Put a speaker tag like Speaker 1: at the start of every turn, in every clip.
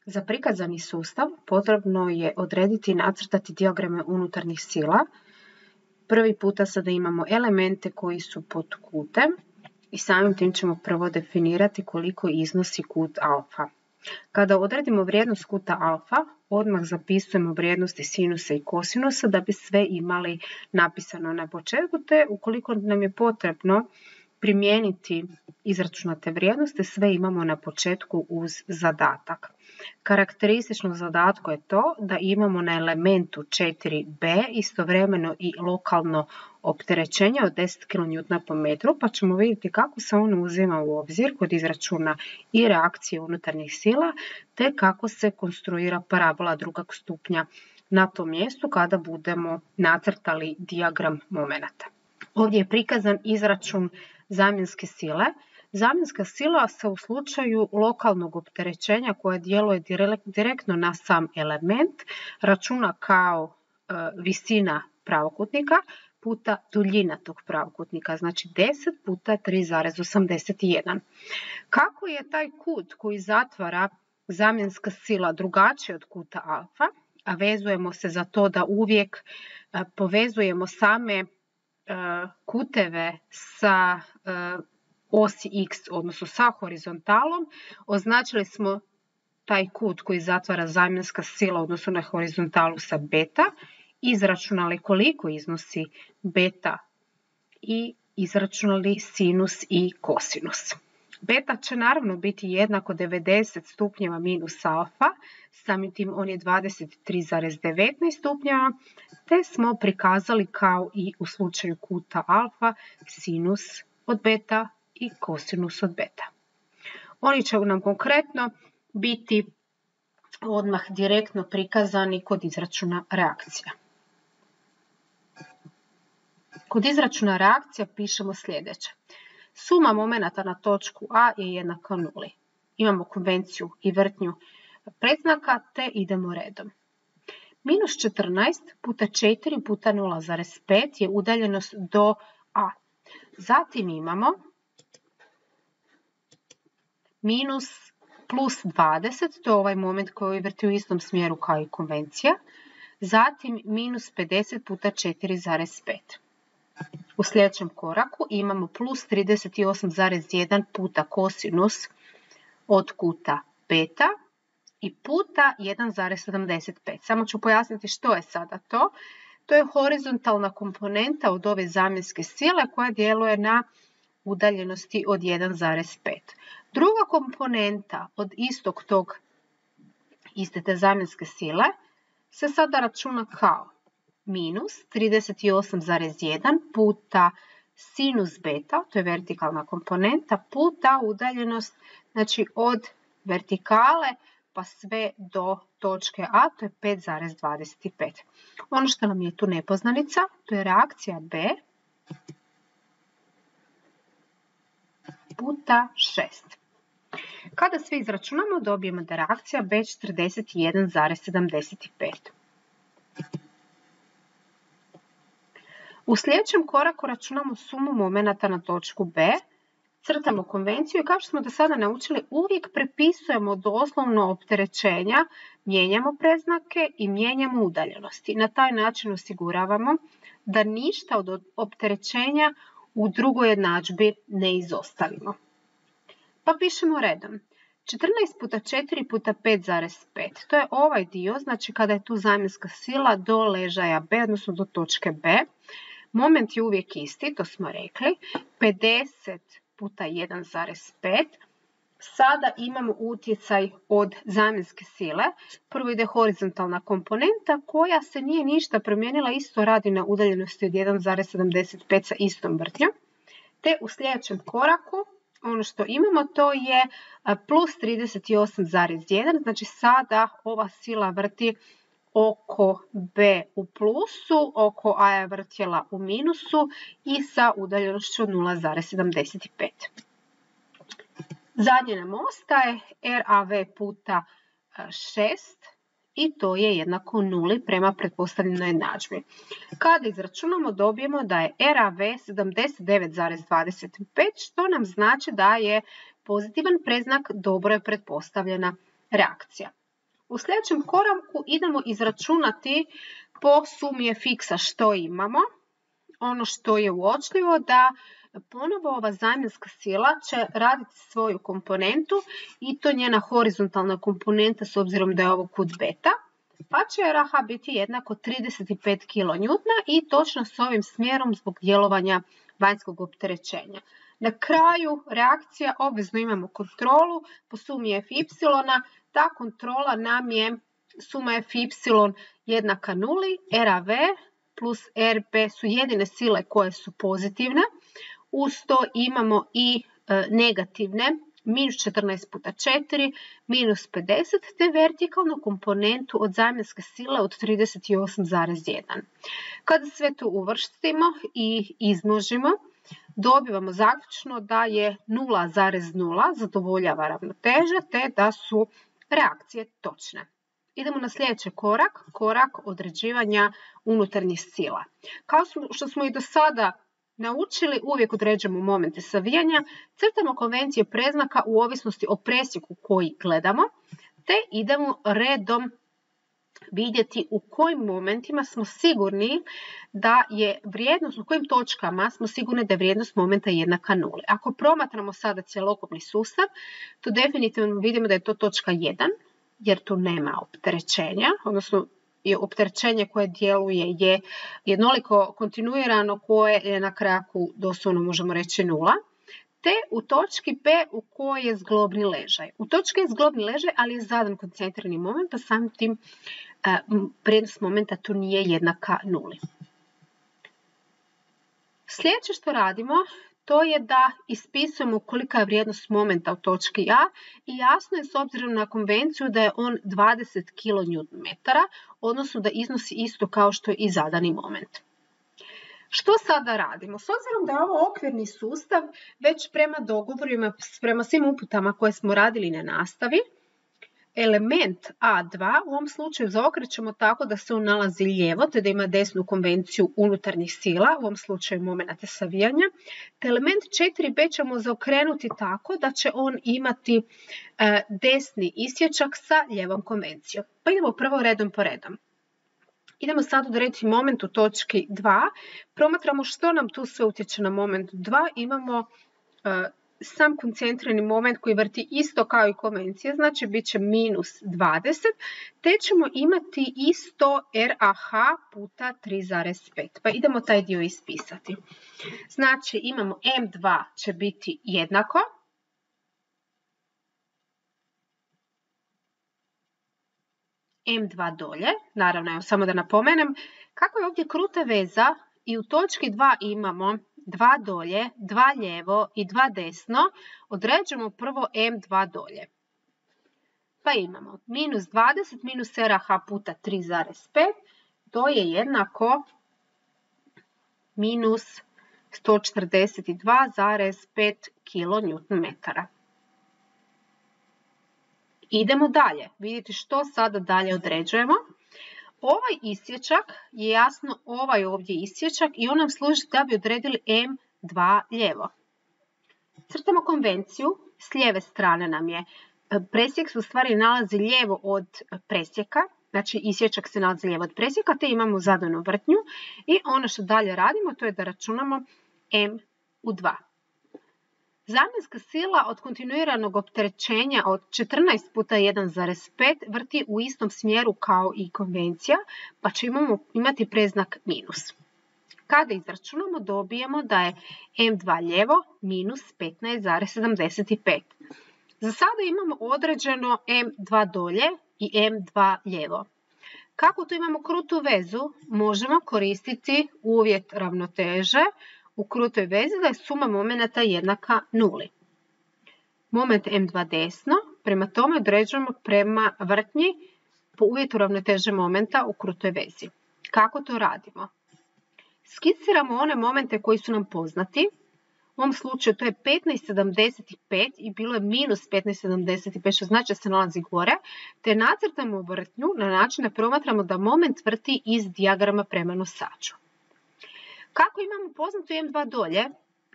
Speaker 1: Za prikazani sustav potrebno je odrediti i nacrtati dijagrame unutarnjih sila. Prvi puta sada imamo elemente koji su pod kutem i samim tim ćemo prvo definirati koliko iznosi kut alfa. Kada odredimo vrijednost kuta alfa, odmah zapisujemo vrijednosti sinusa i kosinusa da bi sve imali napisano na početku, te ukoliko nam je potrebno primijeniti izračunate vrijednosti, sve imamo na početku uz zadatak. Karakteristično zadatku je to da imamo na elementu 4b istovremeno i lokalno opterećenje od 10 kN po metru, pa ćemo vidjeti kako se ono uzima u obzir kod izračuna i reakcije unutarnjih sila, te kako se konstruira parabola drugog stupnja na tom mjestu kada budemo nacrtali dijagram momenata. Ovdje je prikazan izračun zamjenske sile. Zamjenska sila se u slučaju lokalnog opterećenja koje djeluje direktno na sam element računa kao visina pravokutnika puta duljina tog pravokutnika, znači 10 puta 3,81. Kako je taj kut koji zatvara zamjenska sila drugačiji od kuta alfa, a vezujemo se za to da uvijek povezujemo same kuteve sa osi x, odnosno sa horizontalom, označili smo taj kut koji zatvara zamjenska sila odnosno na horizontalu sa beta, izračunali koliko iznosi beta i izračunali sinus i kosinus. Beta će naravno biti jednako 90 stupnjeva minus alfa, samim tim on je 23,19 stupnjeva, te smo prikazali kao i u slučaju kuta alfa sinus od beta i kosinus od beta. Oni će nam konkretno biti odmah direktno prikazani kod izračuna reakcija. Kod izračuna reakcija pišemo sljedeće. Suma momenata na točku A je jednaka 0. Imamo konvenciju i vrtnju predznaka te idemo redom. Minus 14 puta 4 puta 0,5 je udaljenost do A. Zatim imamo minus plus 20, to je ovaj moment koji vrti u istom smjeru kao i konvencija. Zatim minus 50 puta 4,5. U sljedećem koraku imamo plus 38,1 puta kosinus od kuta beta i puta 1,75. Samo ću pojasniti što je sada to. To je horizontalna komponenta od ove zamjenske sile koja djeluje na udaljenosti od 1,5. Druga komponenta od iste te zamjenske sile se sada računa kao minus 38,1 puta sinus beta, to je vertikalna komponenta, puta udaljenost, znači od vertikale pa sve do točke A, to je 5,25. Ono što nam je tu nepoznanica, to je reakcija B puta 6. Kada sve izračunamo, dobijemo da je reakcija B 41,75. U sljedećem koraku računamo sumu momenata na točku B, crtamo konvenciju i kao što smo do sada naučili, uvijek prepisujemo doslovno opterećenja, mijenjamo predznake i mijenjamo udaljenosti. Na taj način osiguravamo da ništa od opterećenja u drugoj jednadžbi ne izostavimo. Pa pišemo redom. 14 puta 4 puta 5,5. To je ovaj dio, znači kada je tu zamjenska sila do ležaja B, odnosno do točke B. Moment je uvijek isti, to smo rekli. 50 puta 1,5. Sada imamo utjecaj od zamjenske sile. Prvo ide horizontalna komponenta koja se nije ništa promijenila, isto radi na udaljenosti od 1,75 sa istom vrtnjom. Te u sljedećem koraku ono što imamo to je plus 38,1, znači sada ova sila vrti oko B u plusu, oko A je vrtjela u minusu i sa udaljenošću 0,75. Zadnje nam ostaje RAV puta 6 i to je jednako 0 prema pretpostavljenoj jednadžbi. Kada izračunamo dobijemo da je RAV 79,25 što nam znači da je pozitivan predznak, dobro je pretpostavljena reakcija. U sljedećem koraku idemo izračunati po sumi fxa što imamo. Ono što je uočljivo da ponovo ova zamjenska sila će raditi svoju komponentu i to njena horizontalna komponenta s obzirom da je ovo kut beta, pa će RH biti jednako 35 kN i točno s ovim smjerom zbog djelovanja vanjskog opterećenja. Na kraju reakcija obvezno imamo kontrolu po sumi Fy, ta kontrola nam je suma Fy jednaka nuli, RAV plus RB su jedine sile koje su pozitivne, uz to imamo i negativne, minus 14 puta 4, minus 50, te vertikalnu komponentu od zamjenske sile od 38,1. Kada sve to uvrstimo i izmnožimo, dobivamo zaključno da je 0,0 zadovoljava ravnoteža, te da su reakcije točne. Idemo na sljedeći korak određivanja unutarnjih sila. Kao što smo i do sada naučili, uvijek određujemo momente savijanja, crtamo konvencije predznaka u ovisnosti o presjeku koji gledamo, te idemo redom vidjeti u kojim momentima smo sigurni da je vrijednost, u kojim točkama smo sigurni da je vrijednost momenta jednaka nuli. Ako promatramo sada cjelokupni sustav, to definitivno vidimo da je to točka 1, jer tu nema opterećenja, odnosno je opterećenje koje djeluje je jednoliko kontinuirano koje je na kraku doslovno možemo reći nula, te u točki P u kojoj je zglobni ležaj. U točki je zglobni ležaj, ali je zadan koncentrirani moment, pa samim tim vrijednost momenta tu nije jednaka nuli. Sljedeće što radimo, to je da ispisujemo kolika je vrijednost momenta u točki A i jasno je s obzirom na konvenciju da je on 20 kN, odnosno da iznosi isto kao što je i zadani moment. Što sada radimo? S obzirom da je ovo okvirni sustav, već prema dogovorima, prema svim uputama koje smo radili na nastavi, element A2 u ovom slučaju zaokrećemo tako da se on nalazi lijevo, te da ima desnu konvenciju unutarnjih sila, u ovom slučaju momenata savijanja, te element 4b ćemo zaokrenuti tako da će on imati desni isječak sa lijevom konvencijom. Pa idemo prvo redom po redom. Idemo sad odrediti moment u točki 2, promatramo što nam tu sve utječe na moment 2, imamo sam koncentrirani moment koji vrti isto kao i konvencija, znači bit će minus 20, te ćemo imati isto RAH puta 3,5. Pa idemo taj dio ispisati. Znači imamo M2 će biti jednako M2 dolje, naravno evo samo da napomenem, kako je ovdje kruta veza i u točki 2 imamo 2 dolje, 2 lijevo i 2 desno, određujemo prvo M2 dolje. Pa imamo minus 20 minus RH puta 3,5, to je jednako minus 142,5 kN. Idemo dalje, vidite što sada dalje određujemo. Ovaj isječak je jasno ovaj ovdje isječak i on nam služi da bi odredili M2 lijevo. Crtamo konvenciju, s lijeve strane nam je presjek se u stvari nalazi lijevo od presjeka, znači isječak se nalazi lijevo od presjeka, te imamo zadanu vrtnju i ono što dalje radimo to je da računamo M u 2. Zamjenska sila od kontinuiranog opterećenja od 14 puta 1,5 vrti u istom smjeru kao i konvencija, pa ćemo imati preznak minus. Kada izračunamo, dobijemo da je M2 lijevo minus 15,75. Za sada imamo određeno M2 dolje i M2 lijevo. Kako tu imamo krutu vezu, možemo koristiti uvjet ravnoteže u krutoj vezi da je suma momenata jednaka nuli. Moment M2 desno, prema tome određujemo prema vrtnji po uvjetu ravnoteže momenta u krutoj vezi. Kako to radimo? Skiciramo one momente koji su nam poznati. U ovom slučaju to je 15,75 i bilo je minus 15,75, što znači da se nalazi gore, te nacrtamo vrtnju na način da promatramo da moment vrti iz dijagrama prema nosaču. Kako imamo poznatu M2 dolje,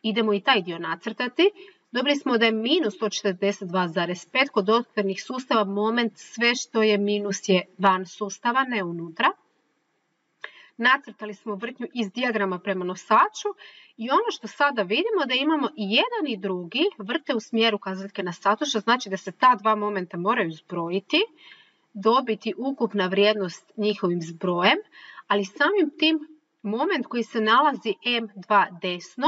Speaker 1: idemo i taj dio nacrtati, Dobili smo da je minus 142,5. Kod okvirnih sustava moment sve što je minus je van sustava, ne unutra. Nacrtali smo vrtnju iz dijagrama prema nosaču i ono što sada vidimo da imamo i jedan i drugi vrte u smjeru kazaljke na satu, što znači da se ta dva momenta moraju zbrojiti, dobiti ukupna vrijednost njihovim zbrojem, ali samim tim moment koji se nalazi M2 desno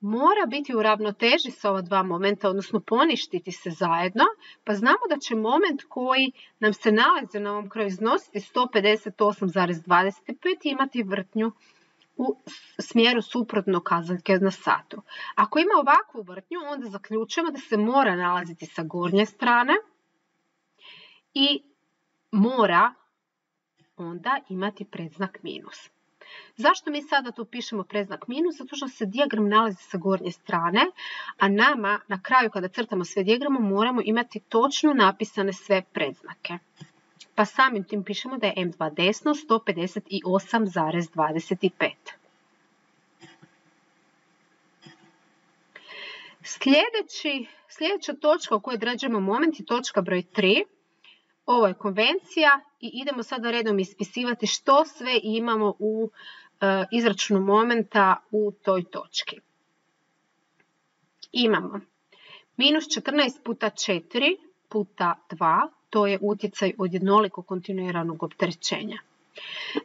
Speaker 1: mora biti u ravnoteži sa ova dva momenta, odnosno poništiti se zajedno, pa znamo da će moment koji nam se nalazi na ovom kraju iznositi 158,25 i imati vrtnju u smjeru suprotno kazaljke na satu. Ako ima ovakvu vrtnju, onda zaključujemo da se mora nalaziti sa gornje strane i mora onda imati predznak minus. Zašto mi sada tu pišemo predznak minus? Zato što se dijagram nalazi sa gornje strane, a nama na kraju kada crtamo sve dijagramom moramo imati točno napisane sve predznake. Pa samim tim pišemo da je M2 desno 158,25. Sljedeća točka u kojoj određujemo moment je točka broj 3. Ovo je konvencija i idemo sada redom ispisivati što sve imamo u izračunu momenta u toj točki. Imamo minus 14 puta 4 puta 2, to je utjecaj od jednoliko kontinuiranog opterećenja.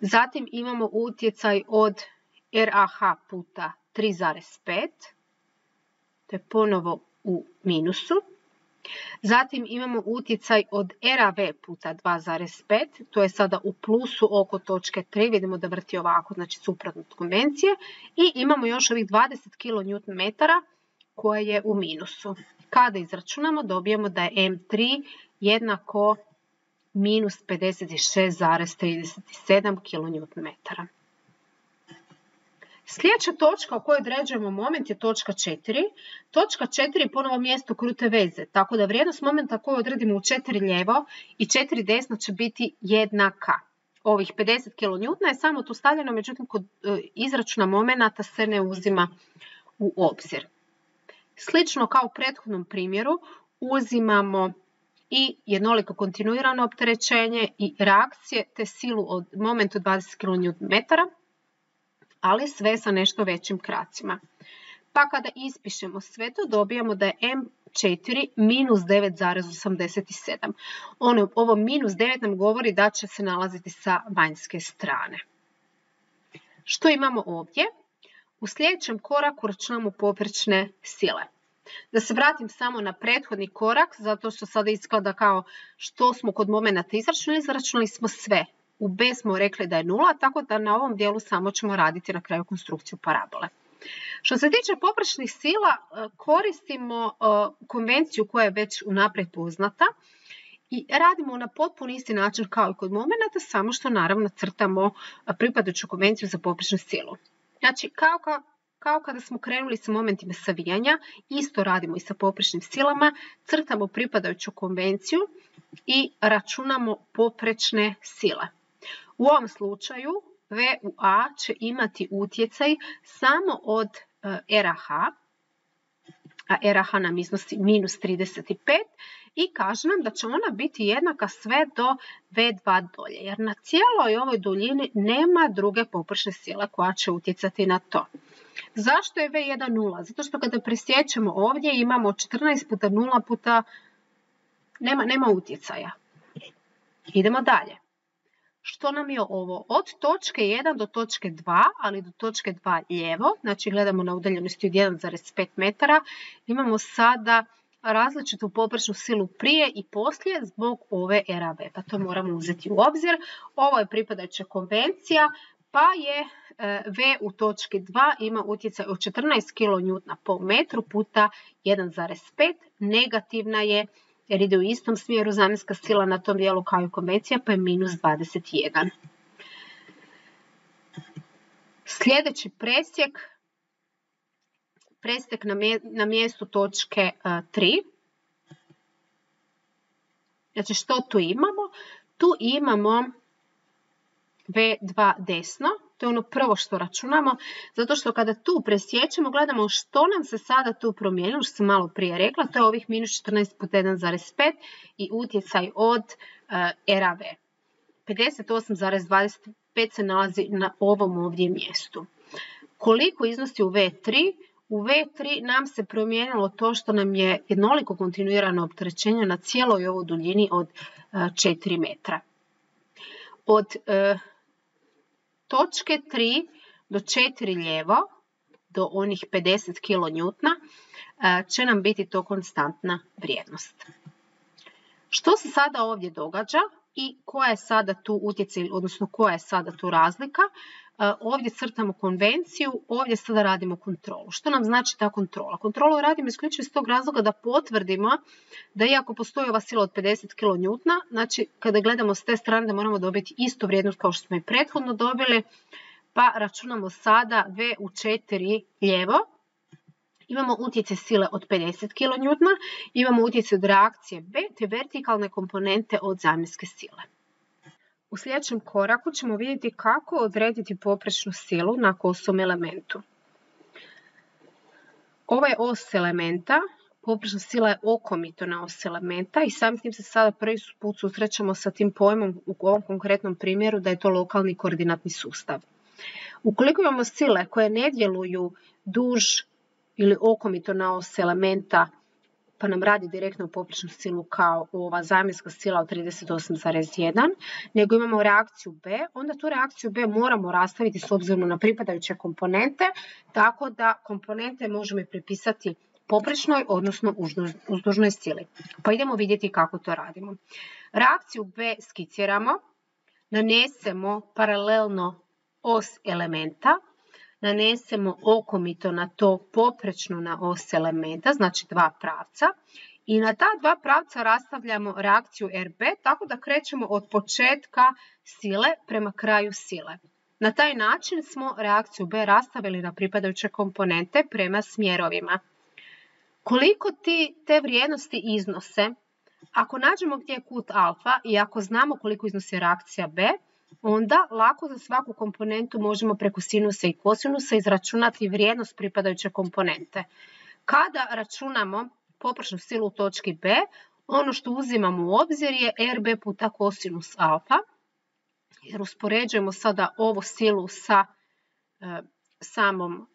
Speaker 1: Zatim imamo utjecaj od RAH puta 3,5, to je ponovo u minusu. Zatim imamo utjecaj od RAV puta 2,5, to je sada u plusu oko točke 3, vidimo da vrti ovako, znači suprotno od konvencije. I imamo još ovih 20 kN koje je u minusu. Kada izračunamo dobijemo da je M3 jednako minus 56,37 kN. Sljedeća točka u kojoj određujemo moment je točka 4. Točka 4 je ponovo mjesto krute veze, tako da vrijednost momenta koju odredimo u 4 lijevo i 4 desno će biti jednaka. Ovih 50 kN je samo tu stavljeno, međutim kod izračuna momenata se ne uzima u obzir. Slično kao u prethodnom primjeru uzimamo i jednoliko kontinuirano opterećenje i reakcije te silu od momentu 20 kN, ali sve sa nešto većim kracima. Pa kada ispišemo sve to dobijamo da je M4 minus 9,87. Ovo minus 9 nam govori da će se nalaziti sa vanjske strane. Što imamo ovdje? U sljedećem koraku računamo poprečne sile. Da se vratim samo na prethodni korak, zato što sada izgleda kao što smo kod momenata izračunali smo sve. U B smo rekli da je 0, tako da na ovom dijelu samo ćemo raditi na kraju konstrukciju parabole. Što se tiče poprečnih sila, koristimo konvenciju koja je već unaprijed poznata i radimo na potpuno isti način kao i kod momenata, samo što naravno crtamo pripadajuću konvenciju za poprečnu silu. Znači, kao kada smo krenuli sa momentima savijanja, isto radimo i sa poprečnim silama, crtamo pripadajuću konvenciju i računamo poprečne sile. U ovom slučaju V u A će imati utjecaj samo od RH, a RH nam iznosi minus 35 i kaže nam da će ona biti jednaka sve do V2 dolje, jer na cijeloj ovoj duljini nema druge poprečne sile koja će utjecati na to. Zašto je V1 0? Zato što kada presjećemo ovdje imamo 14 puta 0 puta, nema utjecaja. Idemo dalje. Što nam je ovo? Od točke 1 do točke 2, ali do točke 2 lijevo, znači gledamo na udaljenosti od 1,5 metara, imamo sada različitu poprečnu silu prije i poslije zbog ove RAV, pa to moramo uzeti u obzir. Ovo je pripadajuća konvencija, pa je V u točki 2 ima utjecaj od 14 kN po metru puta 1,5, negativna je jer ide u istom smjeru zamjenska sila na tom dijelu kao i konvencija, pa je minus 21. Sljedeći presjek na mjestu točke 3. Znači što tu imamo? Tu imamo V2 desno, To je ono prvo što računamo, zato što kada tu presjećemo, gledamo što nam se sada tu promijenilo, što sam malo prije rekla, to je ovih minus 14 puta 1,5 i utjecaj od RAV. 58,25 se nalazi na ovom ovdje mjestu. Koliko iznosi u V3? U V3 nam se promijenilo to što nam je jednoliko kontinuirano opterećenje na cijeloj ovoj duljini od 4 metra. Od točke 3 do 4 lijevo, do onih 50 kN, će nam biti to konstantna vrijednost. Što se sada ovdje događa i koja je sada tu utjecaj, odnosno koja je sada tu razlika? Ovdje crtamo konvenciju, ovdje sada radimo kontrolu. Što nam znači ta kontrola? Kontrolu radimo isključivo iz tog razloga da potvrdimo da iako postoji ova sila od 50 kN, znači kada gledamo s te strane da moramo dobiti istu vrijednost kao što smo i prethodno dobili, pa računamo sada V u 4 lijevo. Imamo utjecaj sile od 50 kN, imamo utjecaj od reakcije B te vertikalne komponente od zamjenske sile. U sljedećem koraku ćemo vidjeti kako odrediti poprečnu silu na kosom elementu. Ovo je os elementa, poprečna sila je okomito na os elementa i samim tim se sada prvi put susrećemo sa tim pojmom u ovom konkretnom primjeru da je to lokalni koordinatni sustav. Ukoliko imamo sile koje ne djeluju duž ili okomito na os elementa, pa nam radi direktno poprečnu silu kao ova zamjenska sila od 38,1, nego imamo reakciju B, onda tu reakciju B moramo rastaviti s obzirom na pripadajuće komponente, tako da komponente možemo i prepisati poprečnoj, odnosno uzdužnoj sili. Pa idemo vidjeti kako to radimo. Reakciju B skiciramo, nanesemo paralelno os elementa, nanesemo okomito na to poprečno na os elementa, znači dva pravca, i na ta dva pravca rastavljamo reakciju RB, tako da krećemo od početka sile prema kraju sile. Na taj način smo reakciju B rastavili na pripadajuće komponente prema smjerovima. Koliko te vrijednosti iznose? Ako nađemo gdje je kut alfa i ako znamo koliko iznosi reakcija B, onda lako za svaku komponentu možemo preko sinusa i kosinusa izračunati vrijednost pripadajuće komponente. Kada računamo poprečnu silu u točki B, ono što uzimamo u obzir je RB puta kosinus alfa, jer uspoređujemo sada ovu silu sa samom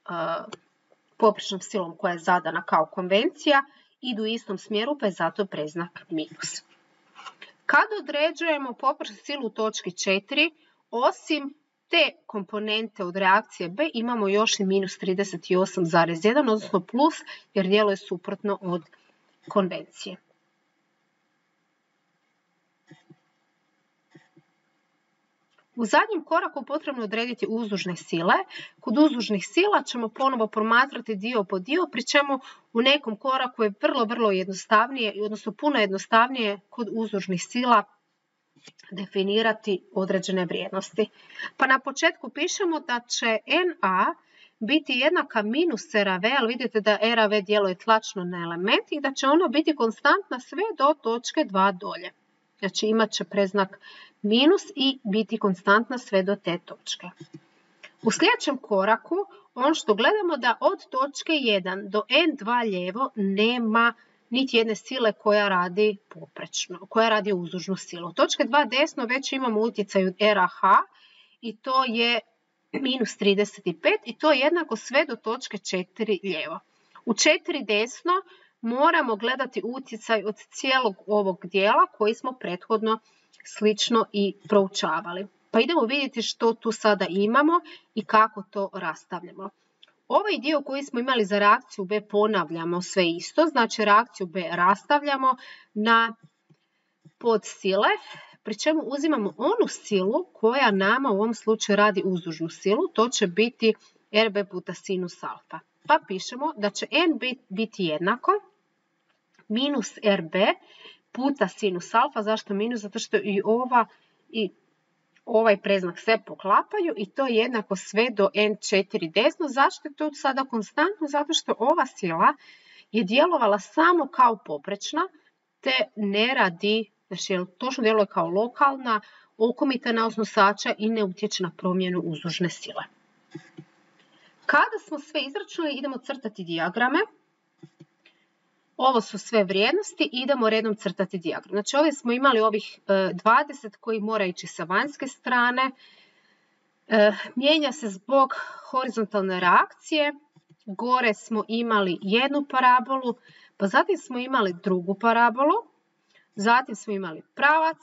Speaker 1: poprečnom silom koja je zadana kao konvencija, idu u istom smjeru pa je zato predznak minus. Kada određujemo poprečnu silu u točki 4, osim te komponente od reakcije B imamo još i minus 38,1, odnosno plus, jer djeluje suprotno od konvencije. U zadnjem koraku potrebno odrediti uzdužne sile. Kod uzdužnih sila ćemo ponovo promatrati dio po dio, pri čemu u nekom koraku je vrlo jednostavnije, odnosno puno jednostavnije kod uzdužnih sila definirati određene vrijednosti. Pa na početku pišemo da će NA biti jednaka minus RAV, ali vidite da RAV djeluje tlačno na element i da će ona biti konstantna sve do točke 2 dolje. Znači imat će predznak minus i biti konstantna sve do te točke. U sljedećem koraku ono što gledamo da od točke 1 do N2 lijevo nema niti jedne sile koja radi poprečno, koja radi uzdužnu silu. Od točke 2 desno već imamo utjecaj od RH i to je minus 35 i to je jednako sve do točke 4 lijevo. U 4 desno moramo gledati utjecaj od cijelog ovog dijela koji smo prethodno slično i proučavali. Pa idemo vidjeti što tu sada imamo i kako to rastavljamo. Ovaj dio koji smo imali za reakciju B ponavljamo sve isto, znači reakciju B rastavljamo na podsile, pri čemu uzimamo onu silu koja nama u ovom slučaju radi uzdužnu silu, to će biti RB puta sinus alfa. Pa pišemo da će N biti jednako minus RB puta sinus alfa. Zašto minus? Zato što i ova i ovaj predznak se poklapaju i to je jednako sve do N4 desno. Zašto je to sada konstantno? Zato što ova sila je djelovala samo kao poprečna, te ne radi, znači točno djeluje kao lokalna, okomita naos nosača i ne utječe na promjenu uzdužne sile. Kada smo sve izračunali, idemo crtati dijagrame. Ovo su sve vrijednosti i idemo redom crtati dijagram. Znači ovdje smo imali ovih 20 koji mora ići sa vanjske strane. Mijenja se zbog horizontalne reakcije. Gore smo imali jednu parabolu, pa zatim smo imali drugu parabolu, zatim smo imali pravac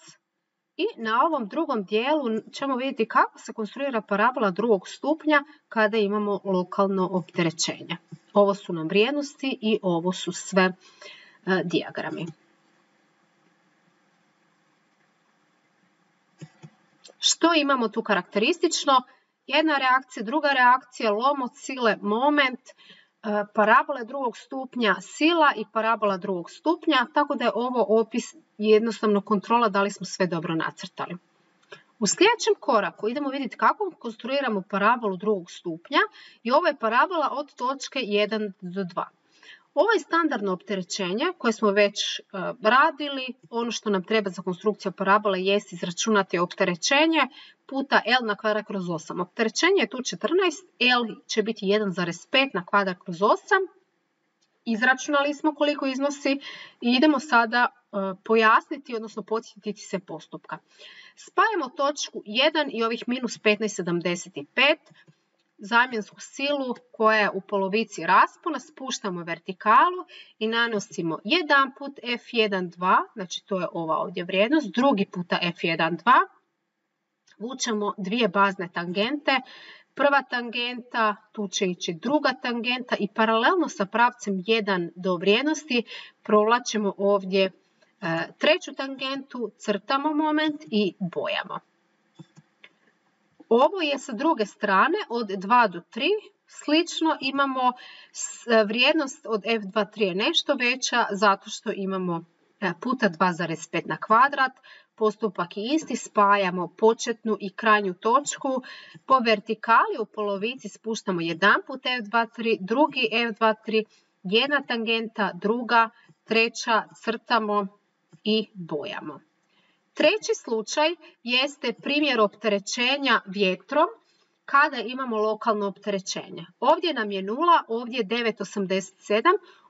Speaker 1: i na ovom drugom dijelu ćemo vidjeti kako se konstruira parabola drugog stupnja kada imamo lokalno opterećenje. Ovo su nam vrijednosti i ovo su sve dijagrami. Što imamo tu karakteristično? Jedna reakcija, druga reakcija, lom od sile, moment, parabole drugog stupnja, sila i parabola drugog stupnja, tako da je ovo opis jednostavno kontrola da li smo sve dobro nacrtali. U sljedećem koraku idemo vidjeti kako konstruiramo parabolu drugog stupnja i ovo je parabola od točke 1 do 2. Ovo je standardno opterećenje koje smo već radili. Ono što nam treba za konstrukciju parabole jest izračunati opterećenje puta L na kvadrat kroz 8. Opterećenje je tu 14, L će biti 1,5 na kvadrat kroz 8. Izračunali smo koliko iznosi i idemo sada pojasniti, odnosno podsjetiti se postupka. Spajamo točku 1 i ovih minus 15,75. Zamjensku silu koja je u polovici raspona, spuštamo vertikalu i nanosimo jedan put F1,2, znači to je ova ovdje vrijednost, drugi puta F1,2, vučemo dvije bazne tangente, prva tangenta, tu će ići druga tangenta i paralelno sa pravcem 1 do vrijednosti provlačimo ovdje treću tangentu, crtamo moment i bojamo. Ovo je sa druge strane od 2 do 3, slično imamo vrijednost od F2,3 je nešto veća zato što imamo puta 2,5 na kvadrat, postupak je isti, spajamo početnu i krajnju točku, po vertikali u polovici spuštamo jedan put F2,3, drugi F2,3, jedna tangenta, druga, treća, crtamo i bojamo. Treći slučaj jeste primjer opterećenja vjetrom kada imamo lokalno opterećenje. Ovdje nam je 0, ovdje je 9,87.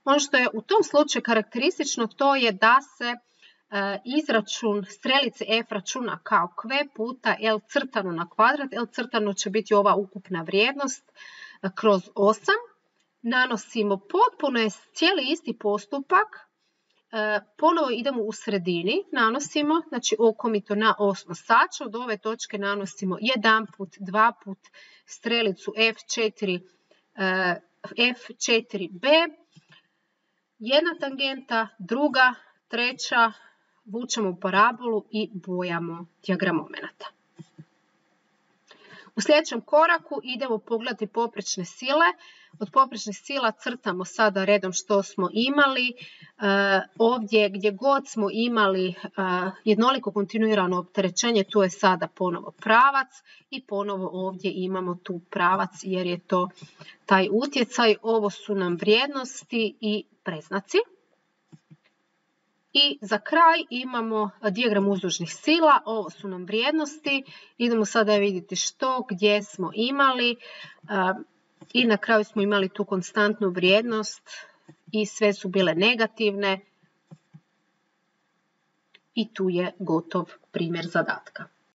Speaker 1: Ono što je u tom slučaju karakteristično to je da se izračun strelice F računa kao Q puta L crtano na kvadrat. L crtano će biti ova ukupna vrijednost kroz 8. Nanosimo potpuno je cijeli isti postupak. Ponovo idemo u sredini, nanosimo, znači okomito na os nosača, od ove točke nanosimo jedan put, dva put strelicu F4B, jedna tangenta, druga, treća, vučemo u parabolu i bojamo dijagram momenata. U sljedećem koraku idemo pogledati poprečne sile. Od poprečnih sila crtamo sada redom što smo imali. Ovdje gdje god smo imali jednoliko kontinuirano opterećenje, tu je sada ponovo pravac i ponovo ovdje imamo tu pravac jer je to taj utjecaj. Ovo su nam vrijednosti i predznaci. I za kraj imamo dijagram uzdužnih sila, ovo su nam vrijednosti, idemo sada vidjeti što, gdje smo imali i na kraju smo imali tu konstantnu vrijednost i sve su bile negativne i tu je gotov primjer zadatka.